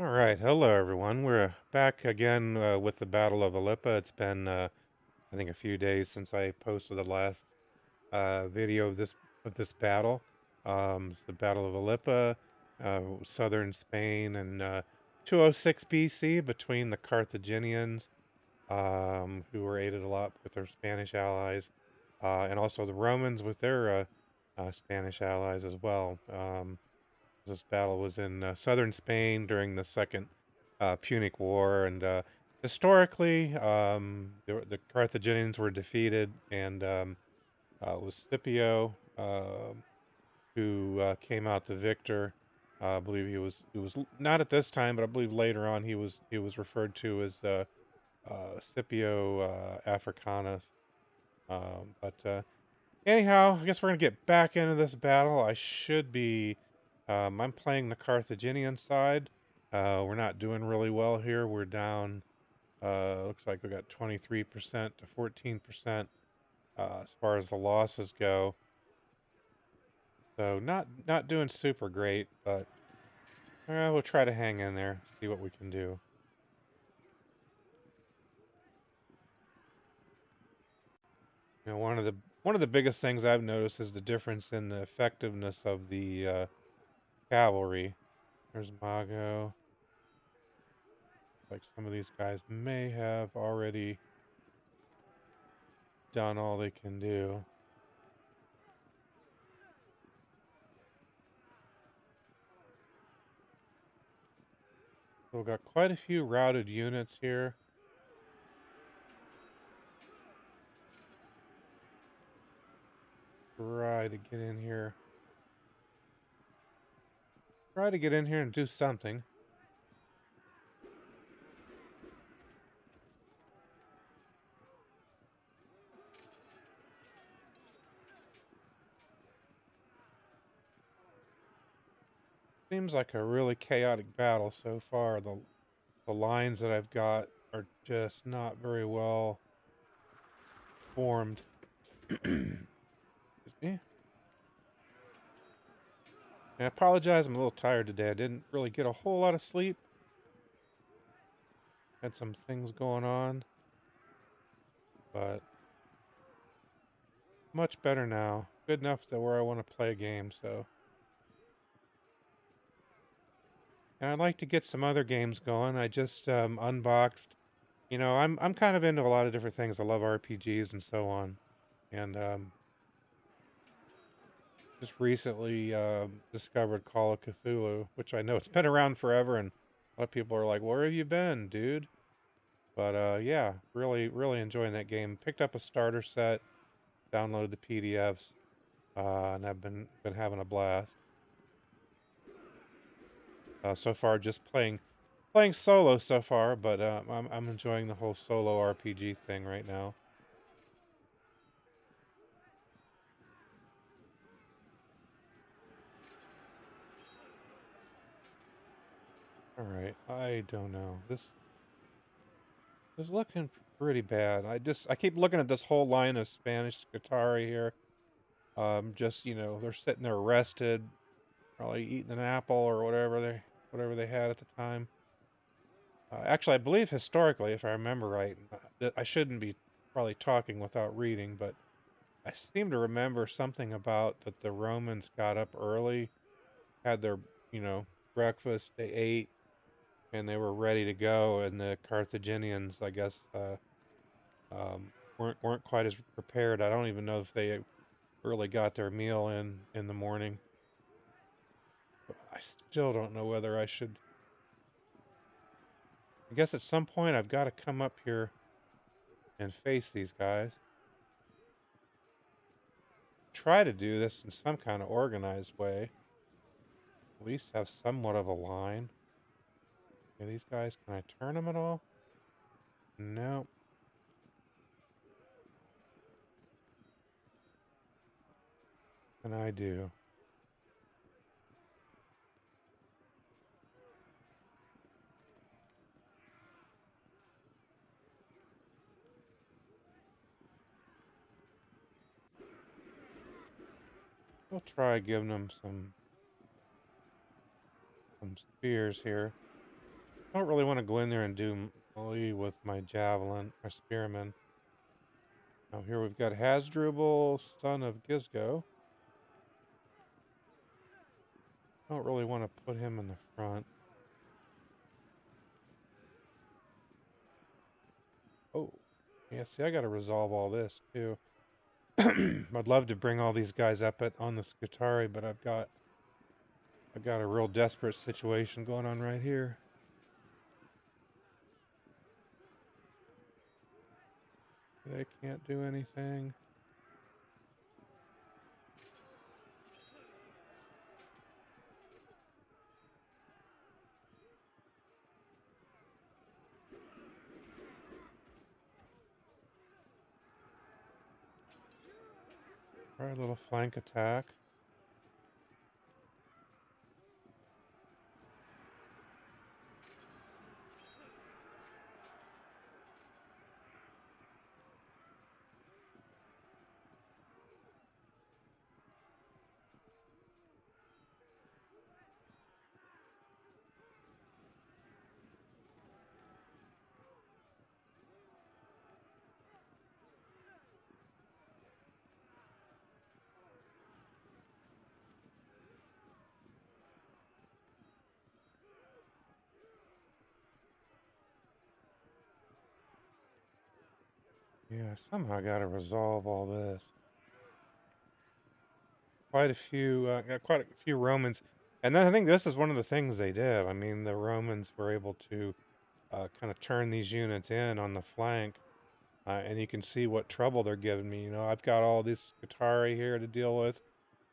All right, hello everyone. We're back again with the Battle of Ilipa. It's been, I think, a few days since I posted the last video of this battle. It's the Battle of Ilipa, southern Spain, in 206 BC between the Carthaginians, who were aided a lot with their Spanish allies, and also the Romans with their Spanish allies as well. This battle was in southern Spain during the Second Punic War, and historically, the Carthaginians were defeated, and it was Scipio who came out the victor. I believe he was not at this time, but I believe later on he was referred to as Scipio Africanus. But anyhow, I guess we're gonna get back into this battle. I should be. I'm playing the Carthaginian side. We're not doing really well here. We're down. Looks like we got 23% to 14% as far as the losses go. So not doing super great, but we'll try to hang in there, see what we can do. One of the biggest things I've noticed is the difference in the effectiveness of the cavalry. There's Mago. Like some of these guys may have already done all they can do. So we've got quite a few routed units here. Try to get in here. Try to get in here and do something. Seems like a really chaotic battle so far. The lines that I've got are just not very well formed. Excuse me. And I apologize, I'm a little tired today. I didn't really get a whole lot of sleep. Had some things going on, but much better now. Good enough to where I want to play a game, so. And I'd like to get some other games going. I just unboxed. I'm kind of into a lot of different things. I love RPGs and so on. And just recently discovered Call of Cthulhu, which I know it's been around forever, and a lot of people are like, "Where have you been, dude?" But yeah, really, really enjoying that game. Picked up a starter set, downloaded the PDFs, and I've been having a blast. So far, just playing solo so far, but I'm enjoying the whole solo RPG thing right now. All right, I don't know. This is looking pretty bad. I keep looking at this whole line of Spanish Scutari here. Just they're sitting there rested, probably eating an apple or whatever they had at the time. Actually, I believe historically, if I remember right, that I shouldn't be probably talking without reading, but I seem to remember something about that the Romans got up early, had their, you know, breakfast, they ate, and they were ready to go, and the Carthaginians, I guess, weren't quite as prepared. I don't even know if they really got their meal in the morning. But I still don't know whether I should. I guess at some point I've got to come up here and face these guys. Try to do this in some kind of organized way. At least have somewhat of a line. Okay, these guys, can I turn them at all? No. Can I do? We'll try giving them some spears here. don't really want to go in there and do melee with my javelin or spearman. Now here we've got Hasdrubal, son of Gizgo. Don't really want to put him in the front. Oh, yeah, see, I got to resolve all this too. I'd love to bring all these guys up on the Scutari, but I've got a real desperate situation going on right here. They can't do anything. All right, little flank attack. Yeah, somehow I got to resolve all this. Quite a few, quite a few Romans, and then I think this is one of the things they did. I mean, the Romans were able to kind of turn these units in on the flank, and you can see what trouble they're giving me. You know, I've got all this Scutari here to deal with,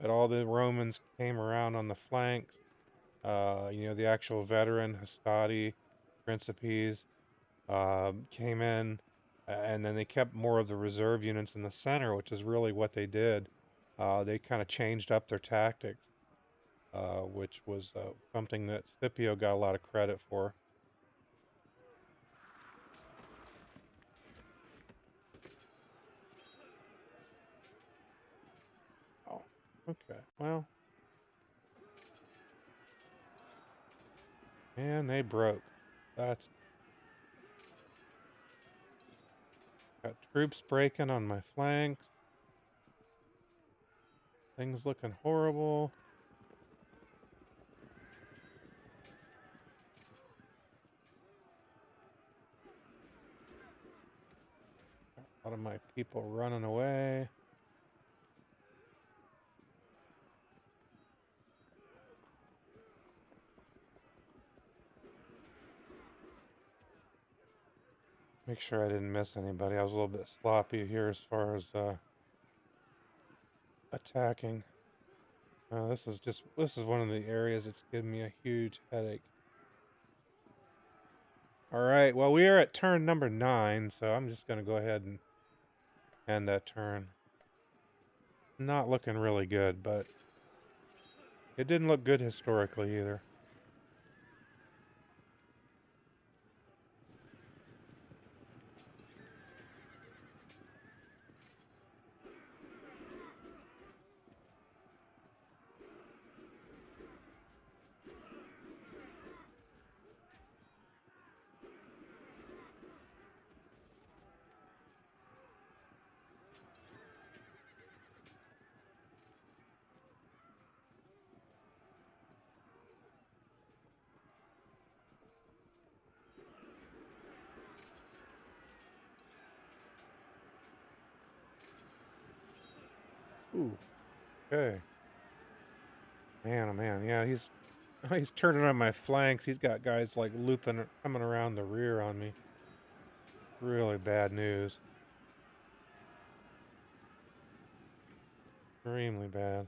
but all the Romans came around on the flanks. You know, the actual veteran Hastati, Principes, came in, and then they kept more of the reserve units in the center, which is really what they did. They kind of changed up their tactics, which was something that Scipio got a lot of credit for. Oh, okay. Well, and they broke. That's got troops breaking on my flanks. Things looking horrible. A lot of my people running away. Make sure I didn't miss anybody. I was a little bit sloppy here as far as attacking. This is one of the areas that's giving me a huge headache. All right, well, we are at turn number 9, so I'm just going to go ahead and end that turn. Not looking really good, but it didn't look good historically either. Ooh, okay. Man, oh man, yeah, he's turning on my flanks. He's got guys like looping, coming around the rear on me. Really bad news. Extremely bad.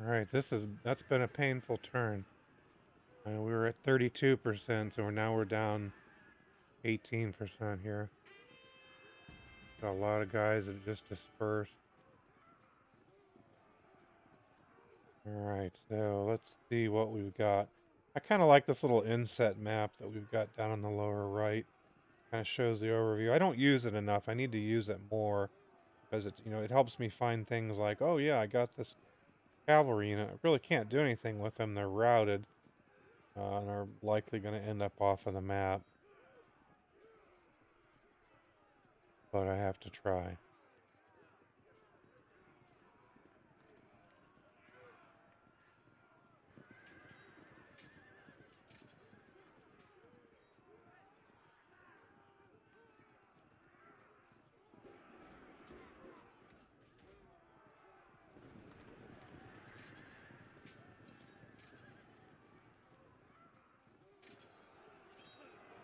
All right, that's been a painful turn. We were at 32%, so we're down 18% here. Got a lot of guys that just dispersed. All right, so let's see what we've got. I kind of like this little inset map that we've got down on the lower right. Kind of shows the overview. I don't use it enough. I need to use it more because it helps me find things like, oh yeah, I got this cavalry unit. I really can't do anything with them. They're routed and are likely going to end up off of the map. But I have to try.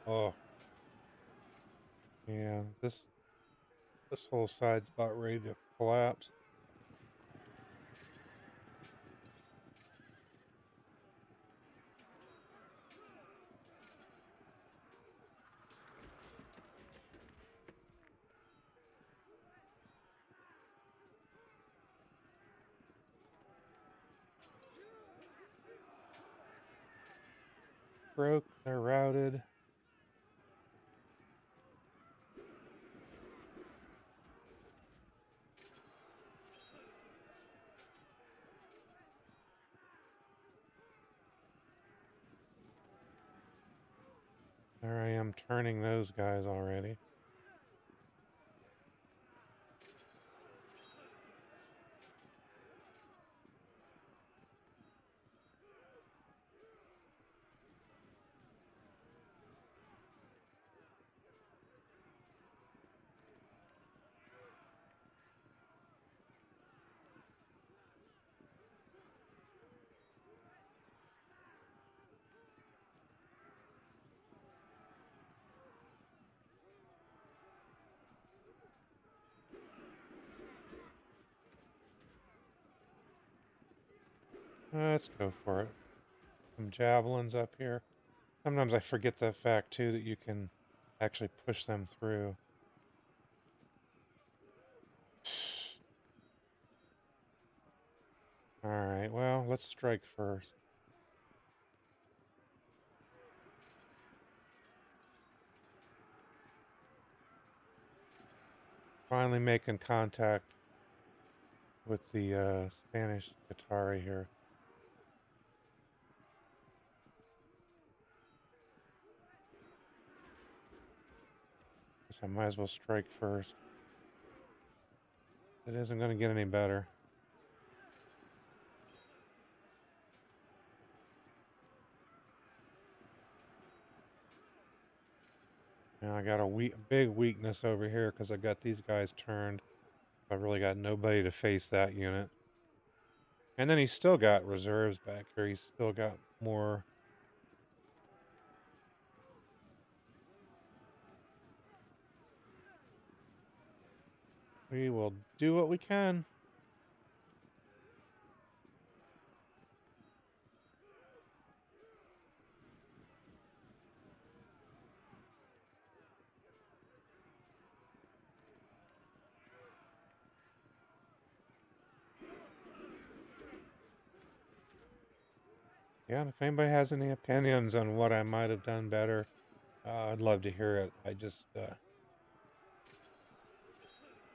Oh, yeah, this whole side's about ready to collapse. Broke, they're routed. There I am turning those guys already. Let's go for it. Some javelins up here. Sometimes I forget the fact too that you can actually push them through. Alright, well, let's strike first. Finally making contact with the Spanish Qatari here. Guess I might as well strike first. It isn't going to get any better. Now I got a big weakness over here because I got these guys turned. I really got nobody to face that unit. And then he's still got reserves back here. He's still got more. We will do what we can. Yeah, if anybody has any opinions on what I might have done better, I'd love to hear it. I just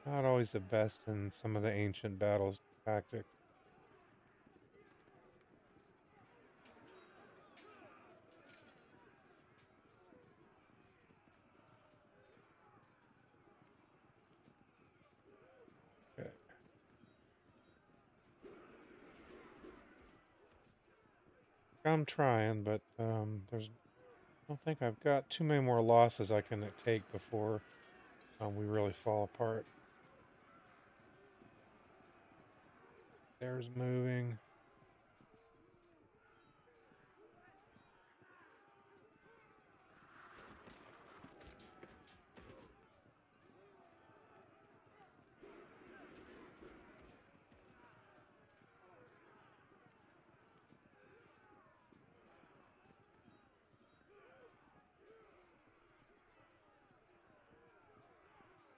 not always the best in some of the ancient battles tactics. Okay. I'm trying, but I don't think I've got too many more losses I can take before we really fall apart. There's moving.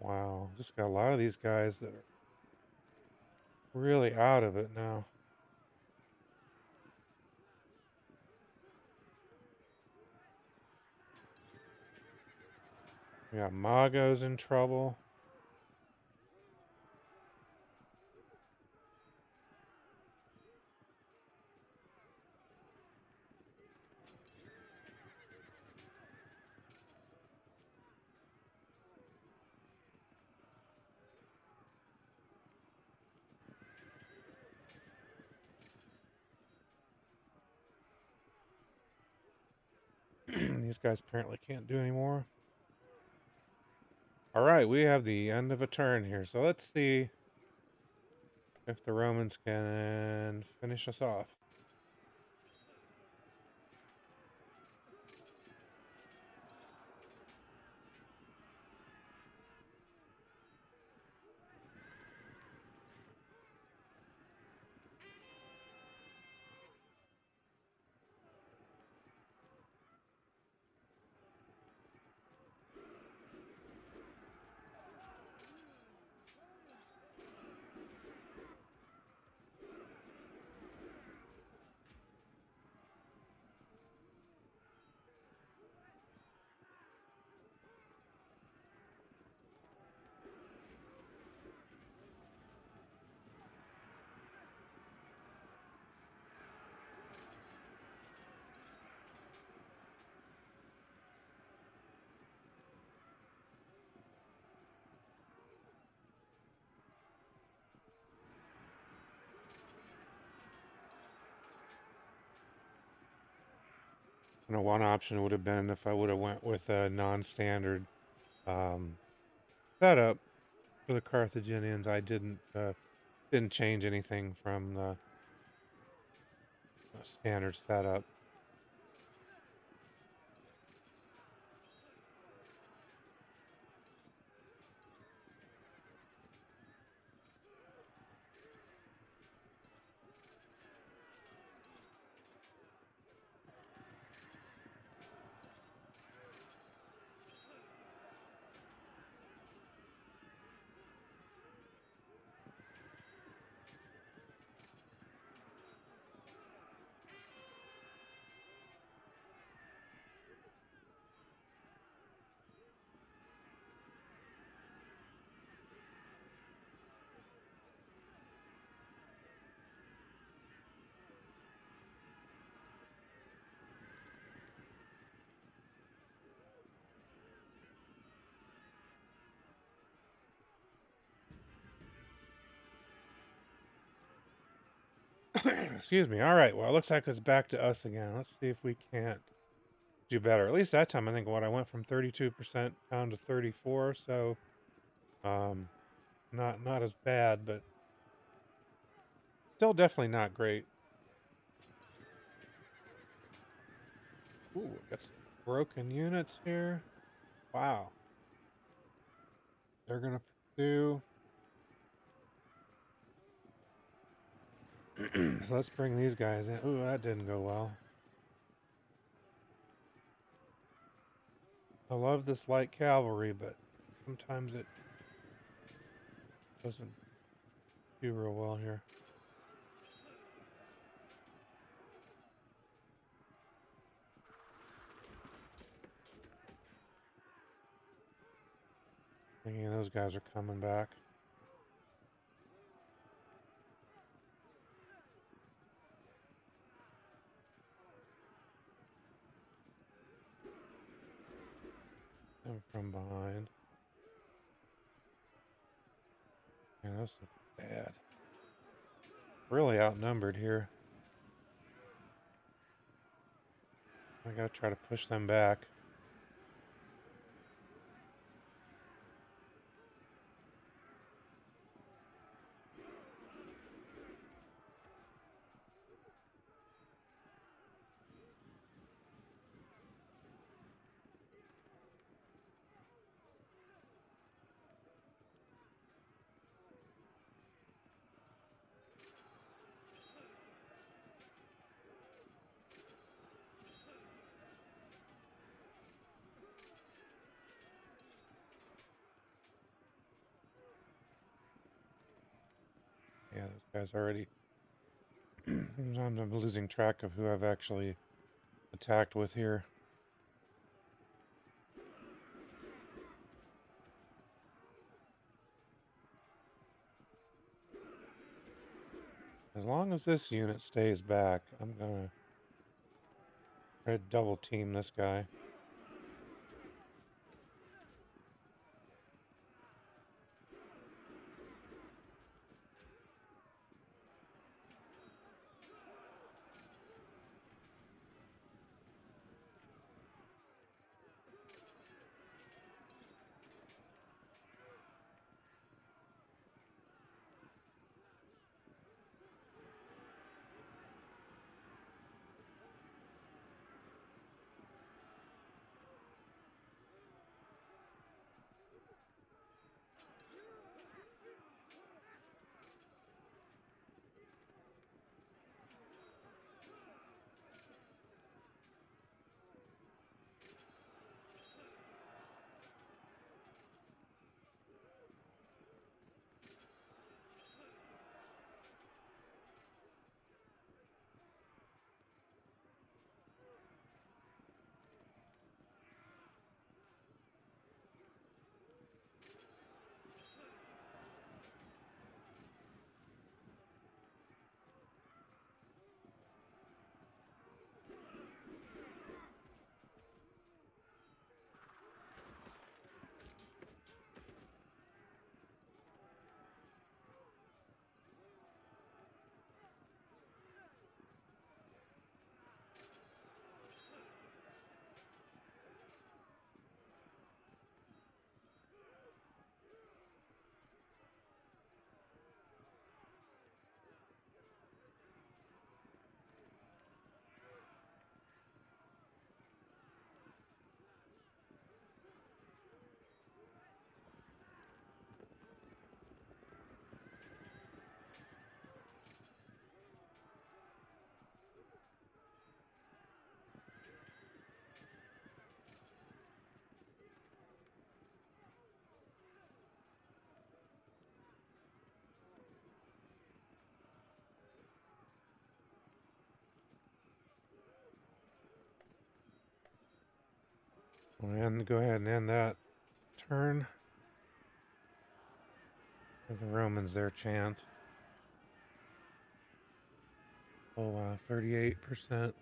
Wow, just got a lot of these guys that are really out of it now. We got Mago's in trouble. These guys apparently can't do anymore. All right, we have the end of a turn here. So let's see if the Romans can finish us off. You know, one option would have been if I would have went with a non-standard um, setup for the Carthaginians. I didn't change anything from the standard setup. Excuse me. All right. Well, it looks like it's back to us again. Let's see if we can't do better. At least that time, I think what I went from 32% down to 34. So, um, not as bad, but still definitely not great. Ooh, got some broken units here. Wow. They're gonna pursue. So let's bring these guys in. Ooh, that didn't go well. I love this light cavalry, but sometimes it doesn't do real well here. Thinking those guys are coming back. And from behind. Yeah, this looks bad. Really outnumbered here. I gotta try to push them back. Yeah, those guys already. I'm losing track of who I've actually attacked with here. As long as this unit stays back, I'm gonna try to double team this guy. And go ahead and end that turn. Give the Romans their chance. Oh wow, 38%.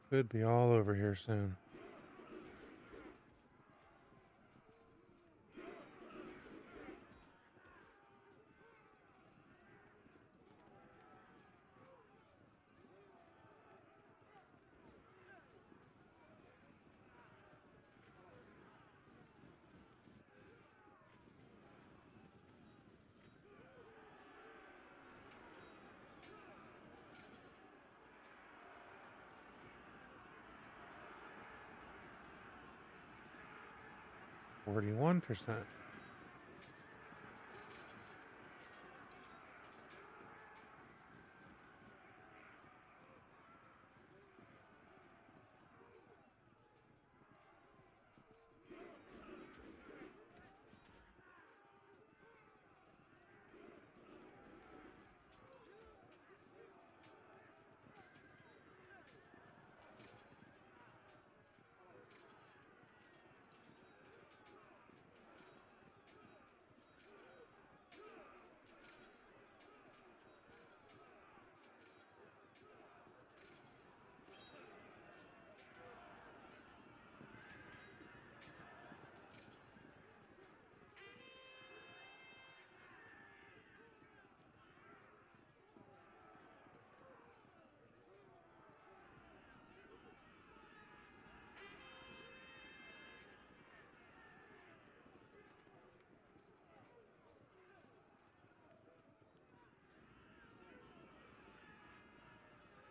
Could be all over here soon. %41%.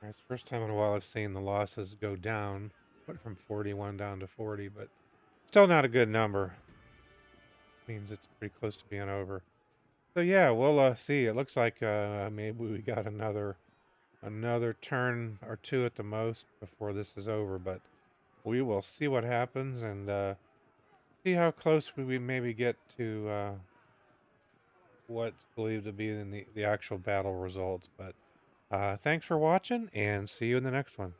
It's the first time in a while I've seen the losses go down, went from 41 down to 40, but still not a good number. Means it's pretty close to being over. So yeah, we'll see. It looks like maybe we got another another turn or two at the most before this is over, but we will see what happens and see how close we maybe get to what's believed to be in the actual battle results. But thanks for watching and see you in the next one.